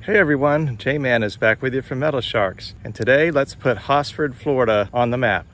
Hey everyone, J-Man is back with you from Metal Sharks, and today let's put Hosford, Florida on the map.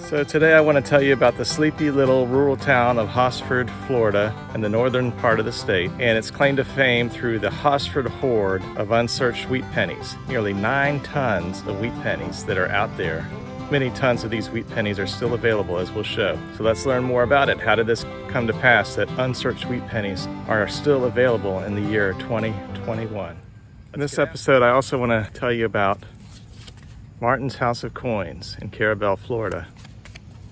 So today I want to tell you about the sleepy little rural town of Hosford, Florida, in the northern part of the state, and its claim to fame through the Hosford hoard of unsearched wheat pennies. Nearly 9 tons of wheat pennies that are out there. Many tons of these wheat pennies are still available, as we'll show. So let's learn more about it. How did this come to pass that unsearched wheat pennies are still available in the year 2021? In this episode, I also want to tell you about Martin's House of Coins in Carrabelle, Florida,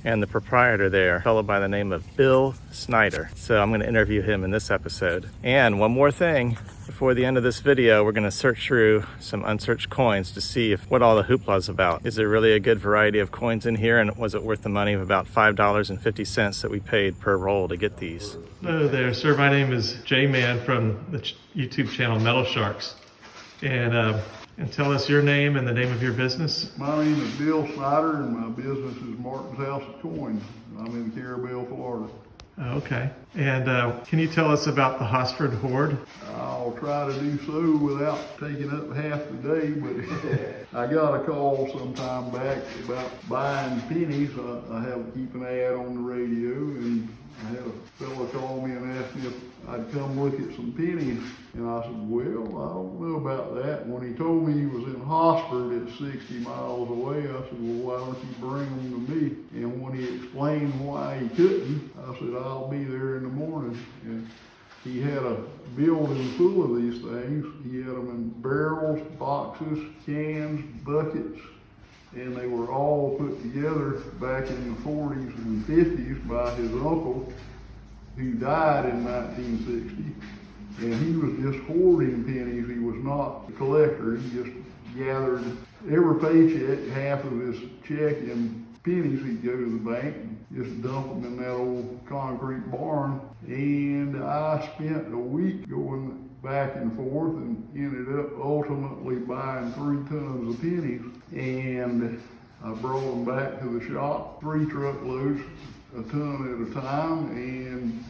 and the proprietor there, a fellow by the name of Bill Snyder. So I'm going to interview him in this episode. And one more thing, before the end of this video, we're going to search through some unsearched coins to see what all the hoopla is about. Is there really a good variety of coins in here, and was it worth the money of about $5.50 that we paid per roll to get these? Hello there, sir. My name is J-Man from the YouTube channel Metal Sharks. And tell us your name and the name of your business. My name is Bill Snyder, and my business is Martin's House of Coins. I'm in Carrabelle, Florida. Okay. And can you tell us about the Hosford hoard? I'll try to do so without taking up half the day, but I got a call sometime back about buying pennies. I have to keep an ad on the radio, and I had a fellow call me and asked me if I'd come look at some pennies. And I said, well, I don't know about that. When he told me he was in Hosford at 60 miles away, I said, well, why don't you bring them to me? And when he explained why he couldn't, I said, I'll be there in the morning. And he had a building full of these things. He had them in barrels, boxes, cans, buckets, and they were all put together back in the 40s and 50s by his uncle, who died in 1960. And he was just hoarding pennies. He was not a collector. He just gathered every paycheck, half of his check in pennies. He'd go to the bank and just dump them in that old concrete barn. And I spent a week going back and forth and ended up ultimately buying 3 tons of pennies. And I brought them back to the shop, 3 truckloads, a ton at a time, and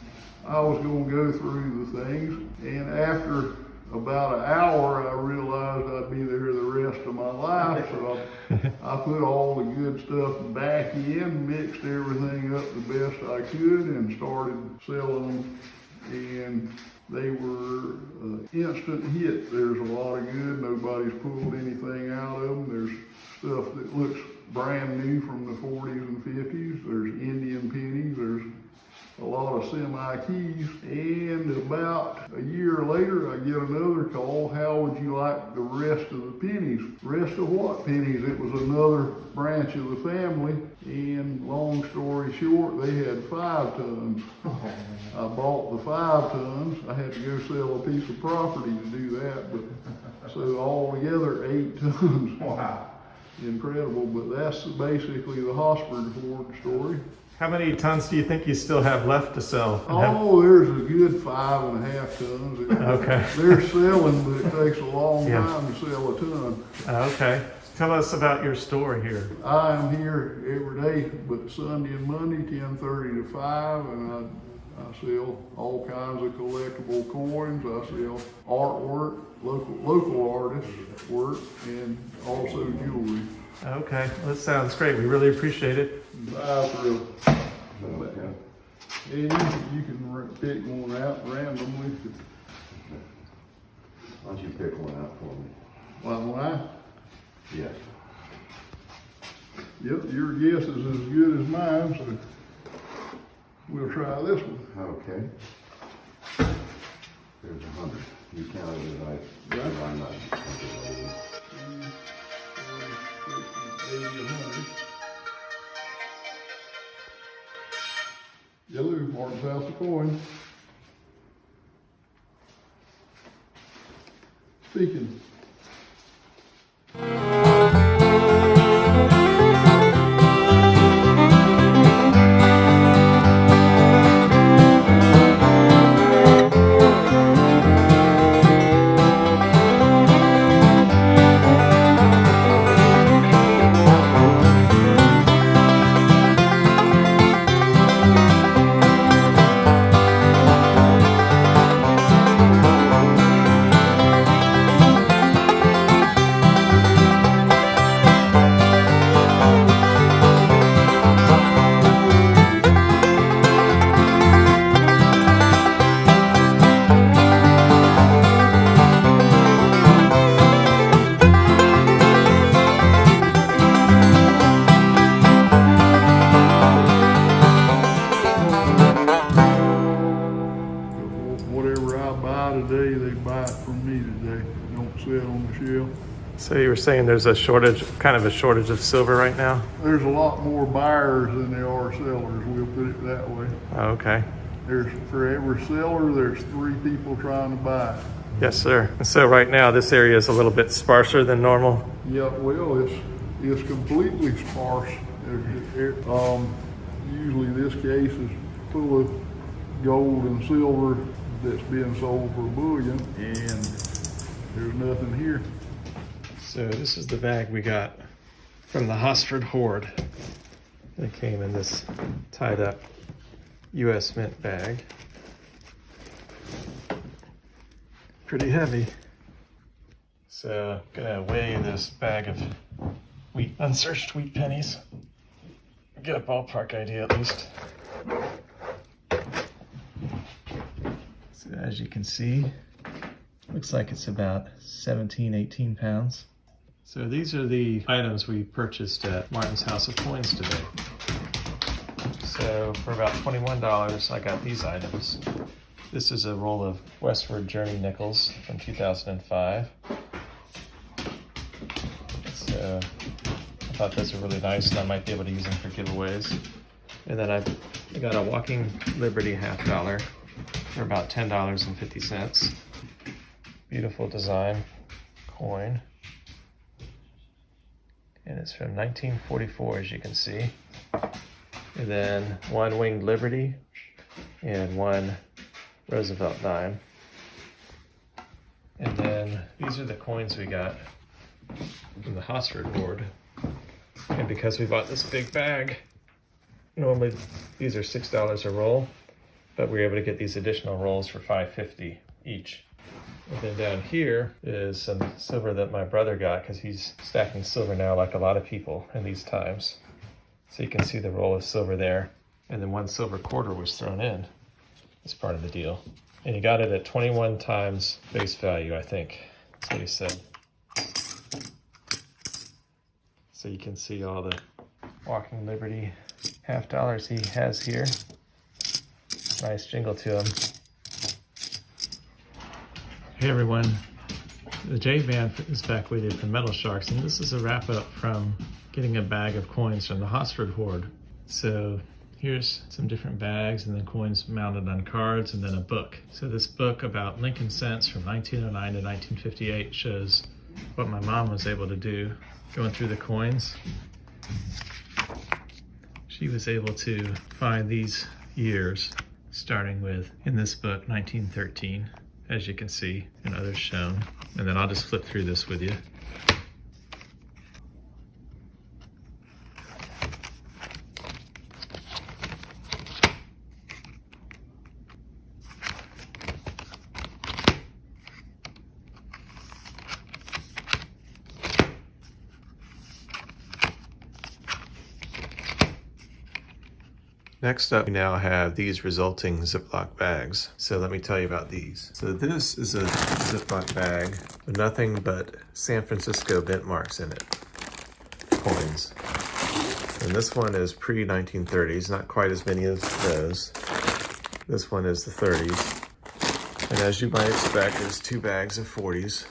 I was going to go through the things, and after about an hour, I realized I'd be there the rest of my life, so I put all the good stuff back in, mixed everything up the best I could, and started selling them, and they were an instant hit. There's a lot of good. Nobody's pulled anything out of them. There's stuff that looks brand new from the 40s and 50s. There's Indian pennies. There's a lot of semi-keys, and about a year later I get another call. How would you like the rest of the pennies? Rest of what pennies? It was another branch of the family, and long story short, they had 5 tons. I bought the 5 tons. I had to go sell a piece of property to do that, but so altogether 8 tons. Wow. Incredible, but that's basically the Hosford hoard story. How many tons do you think you still have left to sell? Oh, there's a good 5.5 tons. Okay. They're selling, but it takes a long Yeah. time to sell a ton. Okay. Tell us about your store here. I am here every day, but Sunday and Monday, 10:30 to 5, and I sell all kinds of collectible coins. I sell artwork, local artists' work, and also jewelry. Okay, that sounds great. We really appreciate it. Bye, Phil. And you can pick one out randomly. Why don't you pick one out for me? Why? Yes. Yep, your guess is as good as mine, so we'll try this one. Okay. There's 100. You counted it right. Yeah. I'm not. 80, 100. Yellow, Martin's House of Coins. Speaking. So you were saying there's a shortage, kind of a shortage of silver right now? There's a lot more buyers than there are sellers, we'll put it that way. Oh, okay. For every seller, there's 3 people trying to buy. Yes, sir. And so right now, this area is a little bit sparser than normal. Yeah, well, it's completely sparse. Usually this case is full of gold and silver that's being sold for bullion, and there's nothing here. So this is the bag we got from the Hosford hoard. It came in this tied up US Mint bag. Pretty heavy. So I'm gonna weigh this bag of unsearched wheat pennies. Get a ballpark idea at least. So as you can see, looks like it's about 17, 18 pounds. So these are the items we purchased at Martin's House of Coins today. So for about $21, I got these items. This is a roll of Westward Journey nickels from 2005. So I thought those were really nice and I might be able to use them for giveaways. And then I got a Walking Liberty $50 for about $10.50. Beautiful design coin. And it's from 1944, as you can see. And then one Winged Liberty and one Roosevelt dime. And then these are the coins we got from the Hosford hoard. And because we bought this big bag, normally these are $6 a roll, but we were able to get these additional rolls for $5.50 each. And then down here is some silver that my brother got because he's stacking silver now like a lot of people in these times. So you can see the roll of silver there. And then 1 silver quarter was thrown in as part of the deal. And he got it at 21 times face value, I think. That's what he said. So you can see all the Walking Liberty $50 he has here. Nice jingle to him. Hey everyone, the J-Man is back with you from Metal Sharks, and this is a wrap up from getting a bag of coins from the Hosford hoard. So here's some different bags and then coins mounted on cards and then a book. So this book about Lincoln cents from 1909 to 1958 shows what my mom was able to do going through the coins. She was able to find these years starting with, in this book, 1913. As you can see, and others shown. And then I'll just flip through this with you. Next up, we now have these resulting Ziploc bags. So let me tell you about these. So this is a Ziploc bag with nothing but San Francisco mint marks in it, coins. And this one is pre-1930s, not quite as many as those. This one is the 30s. And as you might expect, there's 2 bags of 40s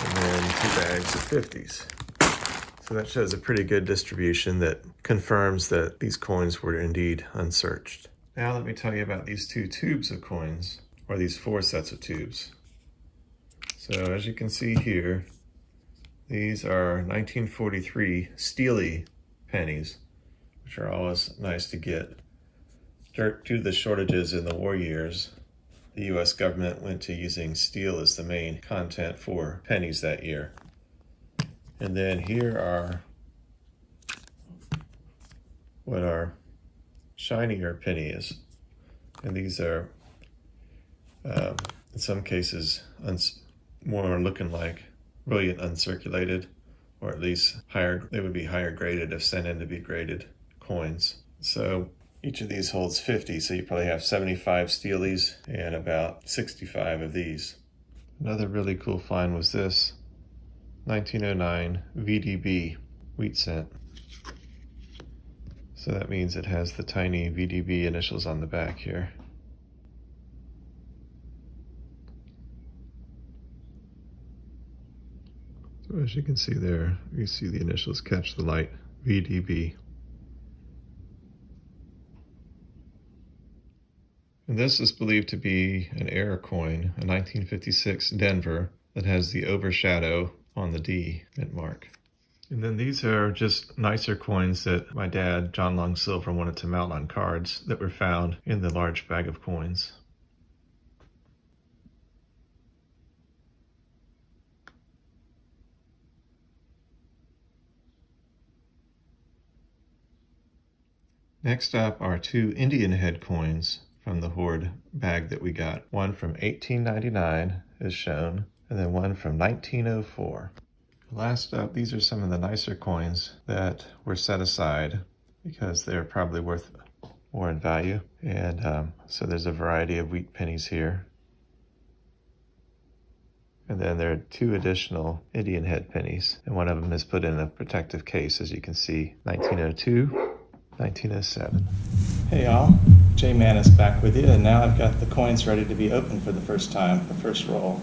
and then 2 bags of 50s. So that shows a pretty good distribution that confirms that these coins were indeed unsearched. Now let me tell you about these 2 tubes of coins, or these 4 sets of tubes. So as you can see here, these are 1943 steely pennies, which are always nice to get. Due to the shortages in the war years, the US government went to using steel as the main content for pennies that year. And then here are what are shinier pennies. And these are, in some cases, more looking like brilliant uncirculated, or at least higher. They would be higher graded if sent in to be graded coins. So each of these holds 50, so you probably have 75 steelies and about 65 of these. Another really cool find was this 1909 VDB wheat cent. So that means it has the tiny VDB initials on the back here. So as you can see there, you see the initials catch the light, VDB. And this is believed to be an error coin, a 1956 Denver that has the overshadow on the D mint mark. And then these are just nicer coins that my dad, John Long Silver, wanted to mount on cards that were found in the large bag of coins. Next up are two Indian head coins from the hoard bag that we got. One from 1899 is shown, and then one from 1904. Last up, these are some of the nicer coins that were set aside because they're probably worth more in value. And so there's a variety of wheat pennies here. And then there are two additional Indian head pennies, and one of them is put in a protective case, as you can see, 1902, 1907. Hey y'all, J-Man is back with you, and now I've got the coins ready to be opened for the first time, the first roll.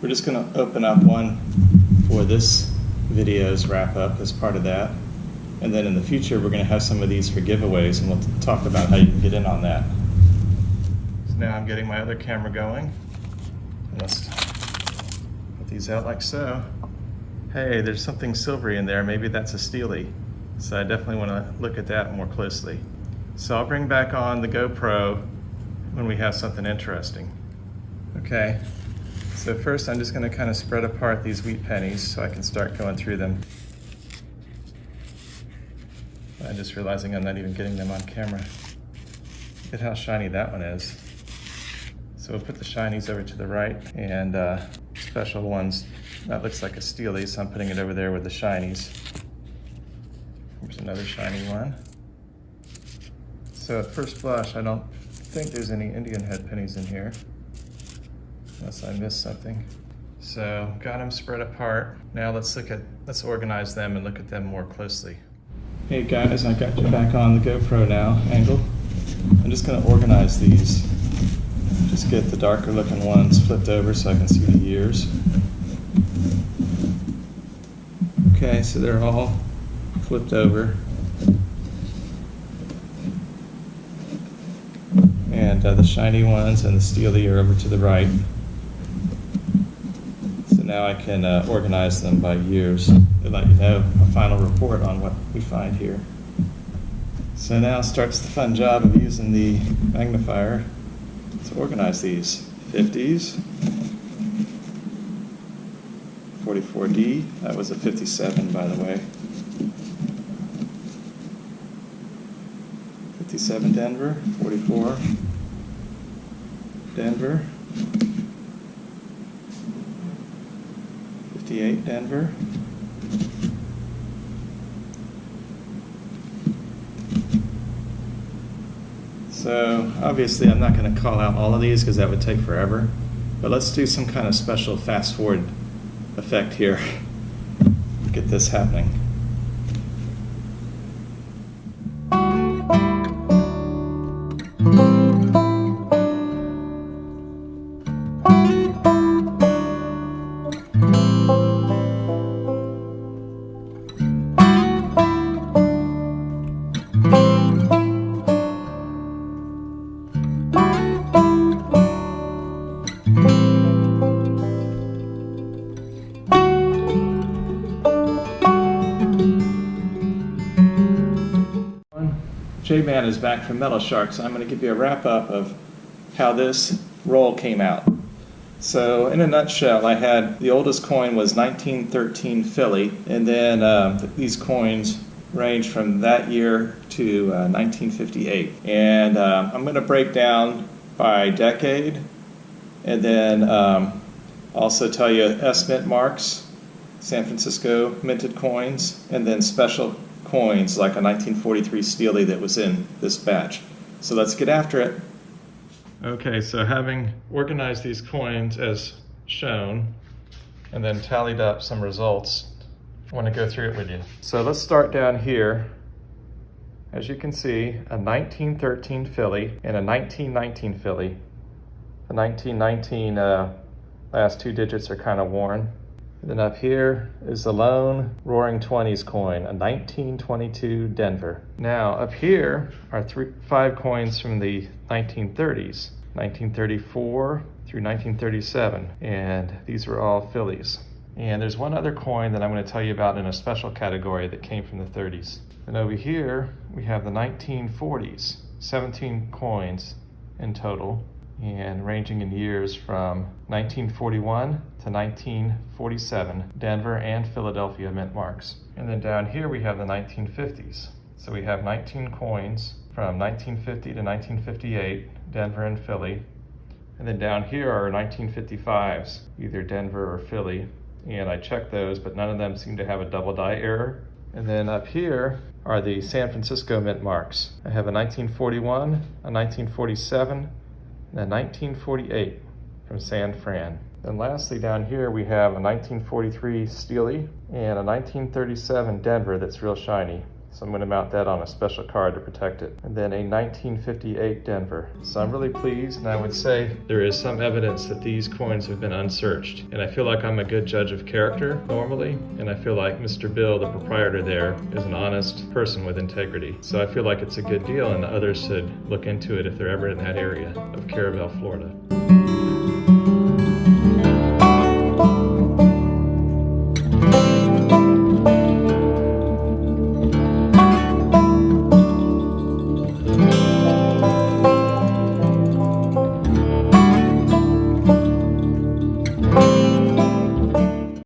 We're just going to open up one for this video's wrap up as part of that. And then in the future, we're going to have some of these for giveaways, and we'll talk about how you can get in on that. So now I'm getting my other camera going. And let's put these out like so. Hey, there's something silvery in there. Maybe that's a Steely. So I definitely want to look at that more closely. So I'll bring back on the GoPro when we have something interesting. Okay. So first I'm just going to kind of spread apart these wheat pennies so I can start going through them. I'm just realizing I'm not even getting them on camera. Look at how shiny that one is. So we'll put the shinies over to the right, and special ones, that looks like a Steely, so I'm putting it over there with the shinies. Here's another shiny one. So at first blush, I don't think there's any Indian head pennies in here, unless I missed something. So got them spread apart. Now let's organize them and look at them more closely. Hey guys, I got you back on the GoPro now, angle. I'm just gonna organize these. Just get the darker looking ones flipped over so I can see the years. Okay, so they're all flipped over. And the shiny ones and the Steely are over to the right. So now I can organize them by years to let you know a final report on what we find here. So now starts the fun job of using the magnifier to organize these. 50s, 44D, that was a 57 by the way. 57 Denver, 44 Denver, 58 Denver, so obviously I'm not going to call out all of these because that would take forever, but let's do some kind of special fast forward effect here. Get this happening. J-Man is back from Metal Sharks. I'm going to give you a wrap-up of how this roll came out. So in a nutshell, I had the oldest coin was 1913 Philly, and then these coins range from that year to 1958. And I'm going to break down by decade, and then also tell you S-mint marks, San Francisco minted coins, and then special coins like a 1943 Steely that was in this batch. So let's get after it. Okay, so having organized these coins as shown and then tallied up some results, I want to go through it with you. So let's start down here. As you can see, a 1913 Philly and a 1919 Philly. The 1919 last two digits are kind of worn. And then up here is the lone Roaring 20s coin, a 1922 Denver. Now up here are 5 coins from the 1930s, 1934 through 1937, and these were all Phillies. And there's one other coin that I'm going to tell you about in a special category that came from the 30s. And over here we have the 1940s, 17 coins in total, and ranging in years from 1941 to 1947, Denver and Philadelphia mint marks. And then down here we have the 1950s. So we have 19 coins from 1950 to 1958, Denver and Philly. And then down here are 1955s, either Denver or Philly. And I checked those, but none of them seem to have a double die error. And then up here are the San Francisco mint marks. I have a 1941, a 1947, and a 1948 from San Fran. And lastly down here we have a 1943 Steely and a 1937 Denver that's real shiny. So I'm going to mount that on a special card to protect it. And then a 1958 Denver. So I'm really pleased, and I would say there is some evidence that these coins have been unsearched. And I feel like I'm a good judge of character normally, and I feel like Mr. Bill, the proprietor there, is an honest person with integrity. So I feel like it's a good deal, and others should look into it if they're ever in that area of Carrabelle, Florida.